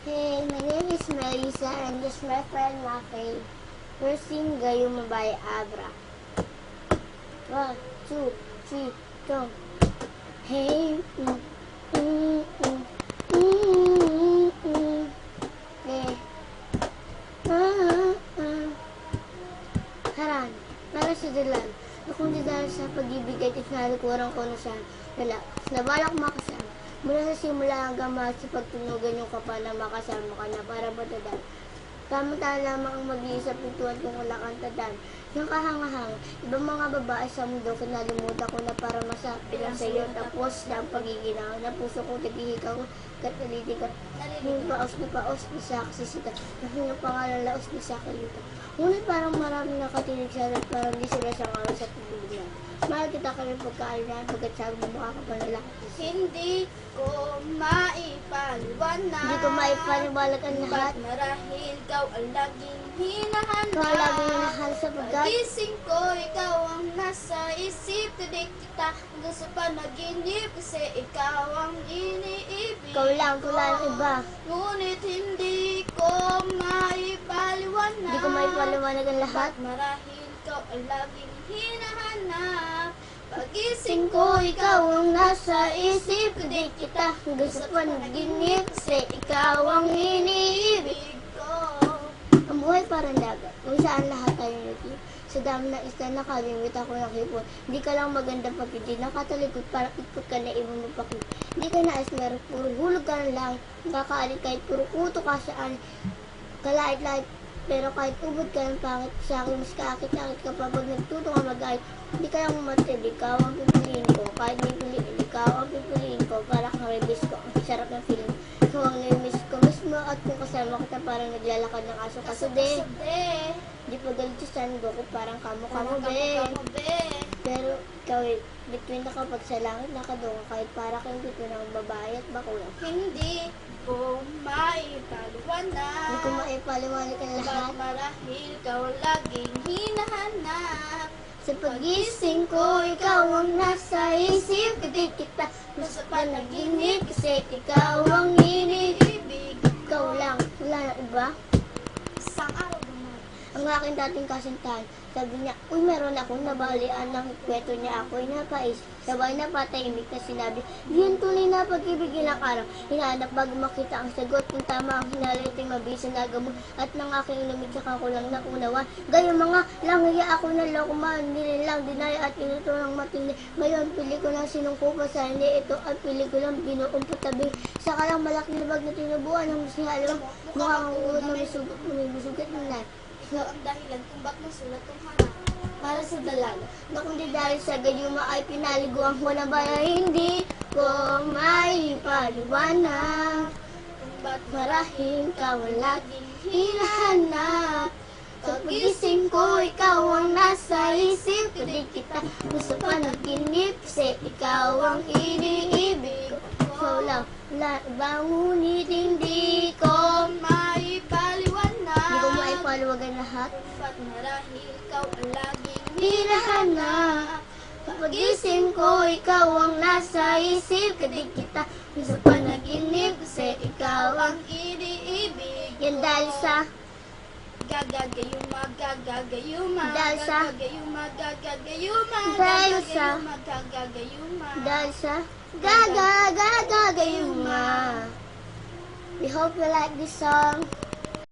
Hey, my name is Melissa and this is my friend Maki. We're singing Gayuma by Abra. 1, 2, 3, go. Hey, hey. Haran, para sa dalan. Kung di dahil sa pag-ibig ay tinalikuran ko na siya. Nabalak makasama. Mula sa simula hanggang mahal sa pagtunugan yung kapal na makasama ka na para matadaan. Tama-tama lamang ang mag-iisa pintuan kung wala kang tadaan. Yung kahangahang, ibang mga babae sa mundo, kinalimutan ko na para masapit lang sa iyo. Tapos na ang pagiginaw na puso ko tagihikaw, kataliti ka. Yung paos ni sa kasisita. Yung pangalan laos ni sa kalita. Ngunit parang maraming nakatinig sa lahat, parang di sila sa araw sa pagbibigan. Mahal kita kami pagkaalinaan, pagkat sabi mo mukha ka pa nila. Hindi ko maipaliwanag. Hindi ko maipaliwanag ang lahat. Ba't marahil ikaw ang laging hinahanap? Ikaw ang laging hinahanap sapagkat pagising ko, ikaw ang nasa isip. Tinig kita hanggang sa panaginip. Kasi ikaw ang iniibig ikaw lang, wala ang iba. Ngunit hindi ko maipaliwanag. Hindi ko maipaliwanag ang lahat. Ba't marahil ikaw ang laging hinahanap? Pagising ko, ikaw ang nasa isip. Kundi kita hanggang sa panaginip. Kasi ikaw ang iniibig. Ang buhay parang dagat, kung saan lahat tayo naging. Sa dami ng isla, nakalimit ako ng hipon. Hindi ka lang maganda pag hindi nakatalikod, parang ikot ka na ibang mapakit. Hindi ka na asmero, puro hulog ka ng langit. Kakaalit kahit puro kuto ka saan. Kalait-lait, pero kahit ubod ka ng pangit, sa akin mas kaakit-akit ka pa pag nagtuto ka mag-ayit. Hindi ka lang mamatid, ikaw ang pipiliin ko. Kahit may piliin, ikaw ang pipiliin ko. Para kang rebis ko, ang sarap ng feeling. Ikaw ang namiss ko mismo at kung kasama kita parang naglalakad ng aso. Kaso di pa galit sa sango ko, parang kamo-kamo be. Pero ikaw between na kapag sa langit nakadunga kahit para kang between ng babae at bakula. Hindi ko maipaliwanag. Hindi ko maipaliwanag ang lahat. Ba't marahil ikaw laging hinahanap? Sa pagising ko, ikaw ang nasa isip. Hindi kita Sa panaginip, kasi ikaw ang iniibig. Ikaw lang, wala na iba. isang araw naman. Ang aking dating kasintahan, sabi niya, uy, meron akong nabalian ng kwento niya ako'y napais. Sabay na patahimik na sinabi, diyan tunay na pag-ibig ilang araw. Hinahanap bago makita ang sagot, kung tama ang hinaliting mabisa na gamot. At nang aking inumig sa kakulang na unawa. Gayong mga langya ako na lokuman, nilang dinaya at inuto ng matindi. Ngayon, pili ko lang sinungkupa sa hindi ito at pili ko lang binuong patabi. Saka lang malaking labag na tinubuan ng musihalong mukhang uod na may musugat ng lahat. Ikaw ang dahilan kung ba't nasulat tong harap. Para sa dalaga, na kundi dahil sa gayuma ay pinaliguan ko na ba hindi ko maipaliwanag. Kung ba't Marahil ka laging hinahanap. Sa pagising ko, ikaw ang nasa isip. Kundi kita gusto pa naginip. Kasi ikaw ang iniibig ko. Ikaw lang, wala ibang ngunit hindi ko maipaliwanag. Hindi ko maipaliwag ang lahat. Ba't marahil ikaw ang laging Hinahanap. Pagising ko, ikaw ang nasa isip. Kadig kita, gusto pa naginip. Kasi ikaw ang iniibig. yan dahil sa Gagagayuma, gagagayuma, Dahil sa gagagayuma, gagagayuma, Dahil sa gagagayuma. dahil sa gagagagagayuma. We hope you like this song.